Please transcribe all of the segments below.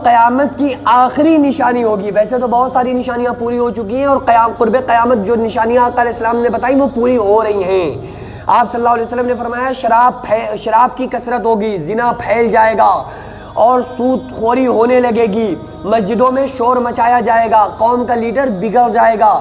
قیامت کی آخری نشانی ہوگی. ویسے تو بہت ساری نشانیاں پوری ہو چکی ہیں اور قرب قیامت جو نشانیاں آقا علیہ السلام نے بتائی وہ پوری ہو رہی ہیں. آپ صلی اللہ علیہ وسلم نے فرمایا شراب کی کثرت ہوگی، زنا پھیل جائے گا اور سود خوری ہونے لگے گی، مسجدوں میں شور مچایا جائے گا، قوم کا لیڈر بگڑ جائے گا،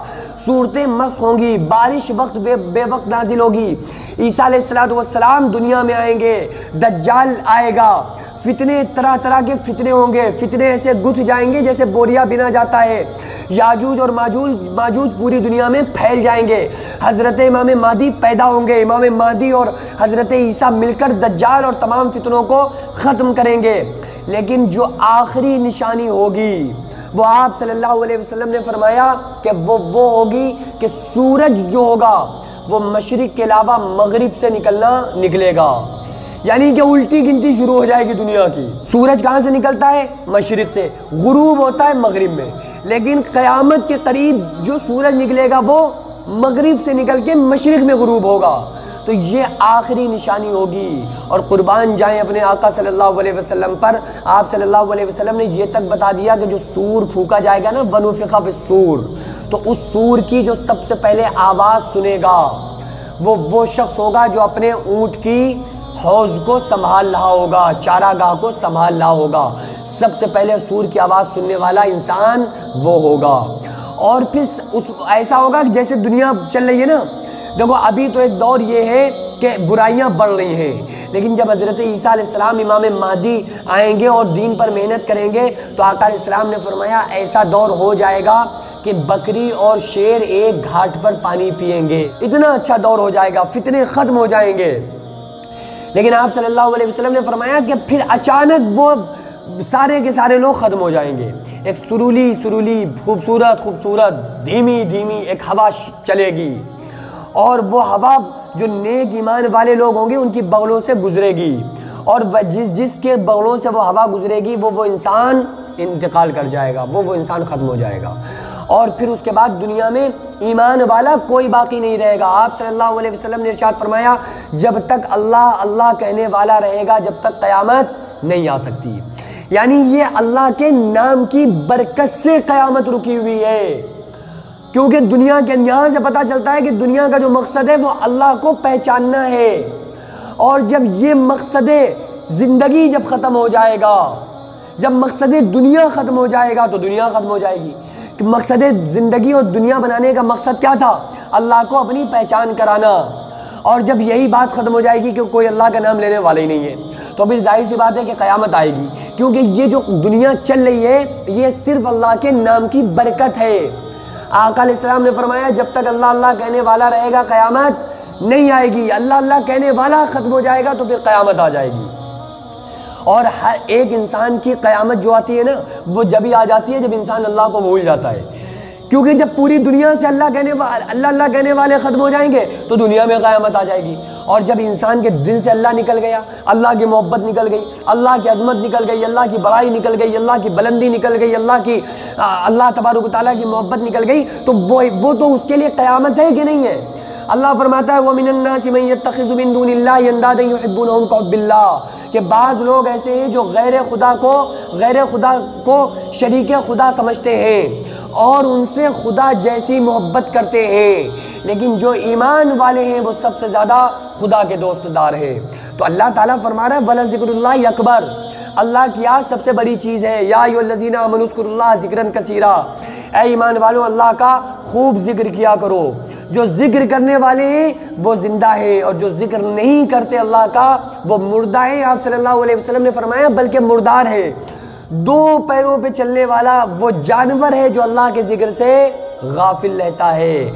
صورتیں مس ہوں گی، بارش وقت بے وقت نازل ہوگی، عیسیٰ علیہ السلام دنیا میں آئیں گے، دجال آئے گا، فتنے طرح طرح کے فتنے ہوں گے، فتنے ایسے گتھ جائیں گے جیسے بوریا بنا جاتا ہے، یاجوج اور ماجوج پوری دنیا میں پھیل جائیں گے، حضرت امام مہدی پیدا ہوں گے، امام مہدی اور حضرت عیسیٰ مل کر دجال اور تمام فتنوں کو ختم کریں گے. لیکن جو آخری نشانی ہوگی وہ آپ صلی اللہ علیہ وسلم نے فرمایا کہ وہ ہوگی کہ سورج جو ہوگا وہ مشرق کے علاوہ مغرب سے نکلے گا. یعنی کہ الٹی گنتی شروع ہو جائے گی دنیا کی. سورج کہاں سے نکلتا ہے؟ مشرق سے، غروب ہوتا ہے مغرب میں. لیکن قیامت کے قریب جو سورج نکلے گا وہ مغرب سے نکل کے مشرق میں غروب ہوگا. تو یہ آخری نشانی ہوگی. اور قربان جائیں اپنے آقا صلی اللہ علیہ وسلم پر. آپ صلی اللہ علیہ وسلم نے یہ تک بتا دیا کہ جو سور پھونکا جائے گا نا، وَنُفِخَ فِي الصُّورِ، تو اس سور کی جو سب سے پہلے آواز سنے گا وہ شخص ہوگا جو اپنے اونٹ کی حوض کو سنبھال رہا ہوگا، چارہ گاہ کو سنبھال رہا ہوگا. سب سے پہلے سور کی آواز سننے والا انسان وہ ہوگا. اور پھر ایسا ہوگا کہ جیسے دنیا چل رہی ہے نا، دیکھو ابھی تو ایک دور یہ ہے کہ برائیاں بڑھ رہی ہیں، لیکن جب حضرت عیسیٰ علیہ السلام امام مہدی آئیں گے اور دین پر محنت کریں گے تو آقا علیہ السلام نے فرمایا ایسا دور ہو جائے گا کہ بکری اور شیر ایک گھاٹ پر پانی پئیں گے. اتنا اچھا دور ہو جائے گا، فتنے ختم ہو جائیں گے. لیکن آپ صلی اللہ علیہ وسلم نے فرمایا کہ پھر اچانک وہ سارے کے سارے لوگ ختم ہو جائیں گے. ایک سرولی خوبصورت دھیمی ایک ہوا چلے گی، اور وہ ہوا جو نیک ایمان والے لوگ ہوں گے ان کی بغلوں سے گزرے گی، اور جس کے بغلوں سے وہ ہوا گزرے گی وہ انسان انتقال کر جائے گا، وہ انسان ختم ہو جائے گا. اور پھر اس کے بعد دنیا میں ایمان والا کوئی باقی نہیں رہے گا. آپ صلی اللہ علیہ وسلم نے ارشاد فرمایا جب تک اللہ کہنے والا رہے گا جب تک قیامت نہیں آ سکتی. یعنی یہ اللہ کے نام کی برکت سے قیامت رکی ہوئی ہے، کیونکہ دنیا کے یہاں سے پتہ چلتا ہے کہ دنیا کا جو مقصد ہے وہ اللہ کو پہچاننا ہے. اور جب یہ مقصد زندگی جب ختم ہو جائے گا، جب مقصد دنیا ختم ہو جائے گا تو دنیا ختم ہو جائے گی. کہ مقصد زندگی اور دنیا بنانے کا مقصد کیا تھا؟ اللہ کو اپنی پہچان کرانا. اور جب یہی بات ختم ہو جائے گی کہ کوئی اللہ کا نام لینے والا ہی نہیں ہے تو پھر ظاہر سی بات ہے کہ قیامت آئے گی. کیونکہ یہ جو دنیا چل رہی ہے یہ صرف اللہ کے نام کی برکت ہے. آقا علیہ السلام نے فرمایا جب تک اللہ کہنے والا رہے گا قیامت نہیں آئے گی. اللہ کہنے والا ختم ہو جائے گا تو پھر قیامت آ جائے گی. اور ہر ایک انسان کی قیامت جو آتی ہے نا وہ جب ہی آ جاتی ہے جب انسان اللہ کو بھول جاتا ہے. کیونکہ جب پوری دنیا سے اللہ کہنے والے ختم ہو جائیں گے تو دنیا میں قیامت آ جائے گی. اور جب انسان کے دل سے اللہ نکل گیا، اللہ کی محبت نکل گئی، اللہ کی عظمت نکل گئی، اللہ کی بڑائی نکل گئی، اللہ کی بلندی نکل گئی، اللہ تبارک و تعالیٰ کی محبت نکل گئی تو وہ تو اس کے لیے قیامت ہے کہ نہیں ہے. اللہ فرماتا ہے وَمِنَ النَّاسِ مَن يَتَّخِذُ مِن دُونِ اللَّهِ أَندَادًا يُحِبُّونَهُمْ كَحُبِّ اللَّهِ کہ بعض لوگ ایسے ہیں جو غیر خدا کو شریک خدا سمجھتے ہیں اور ان سے خدا جیسی محبت کرتے ہیں، لیکن جو ایمان والے ہیں وہ سب سے زیادہ خدا کے دوست دار ہیں. تو اللہ تعالیٰ فرما رہا ہے وَلَذِكْرُ اللَّهِ أَكْبَرُ، اللہ کی یاد سب سے بڑی چیز ہے. یا ایھا الذین آمنوا اذکروا اللہ ذکرا کثیرا، اے ایمان والو اللہ کا خوب ذکر کیا کرو. جو ذکر کرنے والے ہیں وہ زندہ ہے اور جو ذکر نہیں کرتے اللہ کا وہ مردہ ہے. آپ صلی اللہ علیہ وسلم نے فرمایا بلکہ مردار ہے. دو پیروں پہ چلنے والا وہ جانور ہے جو اللہ کے ذکر سے غافل رہتا ہے.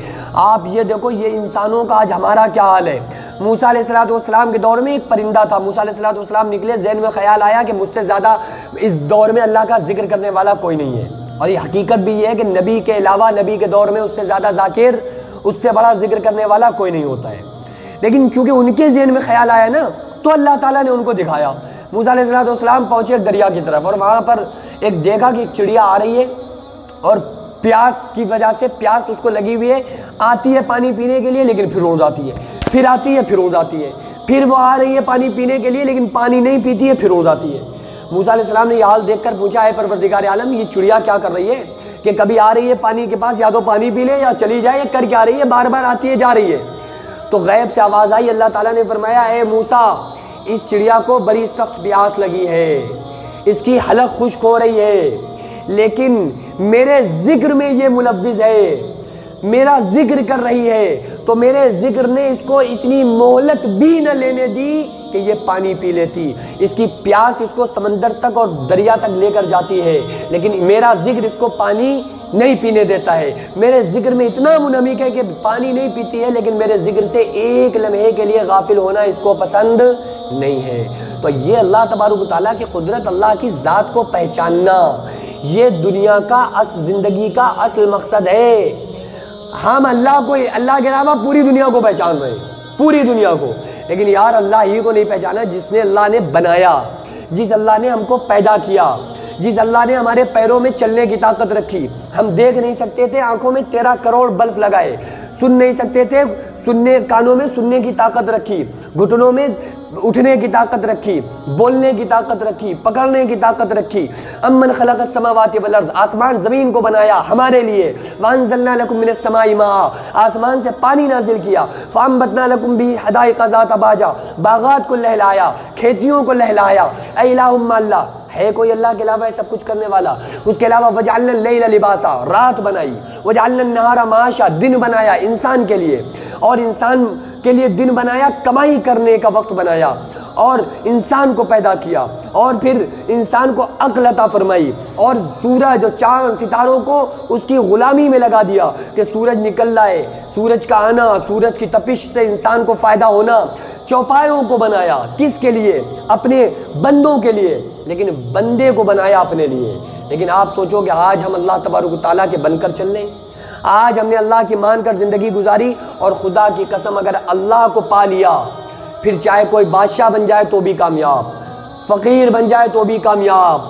آپ یہ دیکھو یہ انسانوں کا آج ہمارا کیا حال ہے. موسیٰ علیہ السلام کے دور میں ایک پرندہ تھا. موسیٰ علیہ السلام نکلے، ذہن میں خیال آیا کہ مجھ سے زیادہ اس دور میں اللہ کا ذکر کرنے والا کوئی نہیں ہے. اور یہ حقیقت بھی یہ ہے کہ نبی کے علاوہ نبی کے دور میں اس سے زیادہ ذاکر، اس سے بڑا ذکر کرنے والا کوئی نہیں ہوتا ہے. لیکن چونکہ ان کے ذہن میں خیال آیا نا تو اللہ تعالیٰ نے ان کو دکھایا. موسیٰ علیہ السلام پہنچے ایک دریا کی طرف اور وہاں پر ایک دیکھا کہ ایک چڑیا آ رہی ہے اور پیاس کی وجہ سے پیاس اس کو لگی ہوئی ہے، آتی ہے پانی پینے کے لیے لیکن پھر اڑ جاتی ہے، پھر آتی ہے پھر اڑ جاتی ہے، پھر وہ آ رہی ہے پانی پینے کے لیے لیکن پانی نہیں پیتی ہے پھر اڑ جاتی ہے. موسیٰ علیہ السلام نے یہ حال دیکھ کر پوچھا ہے پروردگار عالم یہ چڑیا کیا کر رہی ہے کہ کبھی آ رہی ہے پانی کے پاس یا تو پانی پی لے یا چلی جائے، کر کیا رہی ہے، بار بار آتی ہے جا رہی ہے۔ تو غیب سے آواز آئی، اللہ تعالیٰ نے فرمایا اے موسیٰ اس چڑیا کو بڑی سخت پیاس لگی ہے، اس کی حلق خشک ہو رہی ہے، لیکن میرے ذکر میں یہ ملوث ہے، میرا ذکر کر رہی ہے، تو میرے ذکر نے اس کو اتنی مہلت بھی نہ لینے دی کہ یہ پانی پی لیتی۔ اس کی پیاس اس کو سمندر تک اور دریا تک لے کر جاتی ہے، لیکن میرا ذکر اس کو پانی نہیں پینے دیتا ہے۔ میرے ذکر میں اتنا منہمک ہے کہ پانی نہیں پیتی ہے، لیکن میرے ذکر سے ایک لمحے کے لیے غافل ہونا اس کو پسند نہیں ہے۔ تو یہ اللہ تبارک و تعالیٰ کی قدرت، اللہ کی ذات کو پہچاننا، یہ دنیا کا زندگی کا اصل مقصد ہے۔ ہم اللہ کے علاوہ پوری دنیا کو پہچان رہے ہیں، پوری دنیا کو، لیکن یار اللہ ہی کو نہیں پہچانا جس نے اللہ نے بنایا، جس اللہ نے ہم کو پیدا کیا، جس اللہ نے ہمارے پیروں میں چلنے کی طاقت رکھی۔ ہم دیکھ نہیں سکتے تھے، آنکھوں میں 13 کروڑ بلب لگائے، سن نہیں سکتے تھے، کانوں میں سننے کی طاقت رکھی، گھٹنوں میں اٹھنے کی طاقت رکھی، بولنے کی طاقت رکھی، پکڑنے کی طاقت رکھی۔ امن خلق السماوات والارض، آسمان زمین کو بنایا ہمارے لیے۔ وانزلنا لکم من السماء ماء، آسمان سے پانی نازل کیا۔ فانبتنا لکم بھی حدائق ذات بہجہ، باغات کو لہلایا، کھیتیوں کو لہلایا۔ اے الہ الا اللہ، ہے کوئی اللہ کے علاوہ سب کچھ کرنے والا؟ اس کے علاوہ وجعلنا اللیل لباسا، رات بنائی، وجعلنا النہار معاشا، دن بنایا انسان کے لیے، اور انسان کے لیے دن بنایا، کمائی کرنے کا وقت بنایا، اور انسان کو پیدا کیا، اور پھر انسان کو عقل عطا فرمائی، اور سورج اور چاند ستاروں کو اس کی غلامی میں لگا دیا کہ سورج نکل رہا ہے، سورج کا آنا، سورج کی تپش سے انسان کو فائدہ ہونا۔ چوپایوں کو بنایا کس کے لیے؟ اپنے بندوں کے لیے، لیکن بندے کو بنایا اپنے لیے۔ لیکن آپ سوچو کہ آج ہم اللہ تبارک و تعالیٰ کے بن کر چل رہے ہیں، آج ہم نے اللہ کی مان کر زندگی گزاری، اور خدا کی قسم اگر اللہ کو پا لیا پھر چاہے کوئی بادشاہ بن جائے تو بھی کامیاب، فقیر بن جائے تو بھی کامیاب،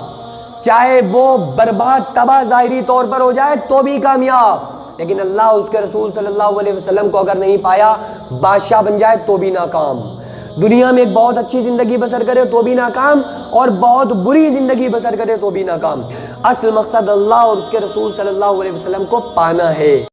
چاہے وہ برباد تباہ ظاہری طور پر ہو جائے تو بھی کامیاب، لیکن اللہ اس کے رسول صلی اللہ علیہ وسلم کو اگر نہیں پایا، بادشاہ بن جائے تو بھی ناکام، دنیا میں ایک بہت اچھی زندگی بسر کرے تو بھی ناکام، اور بہت بری زندگی بسر کرے تو بھی ناکام۔ اصل مقصد اللہ اور اس کے رسول صلی اللہ علیہ وسلم کو پانا ہے۔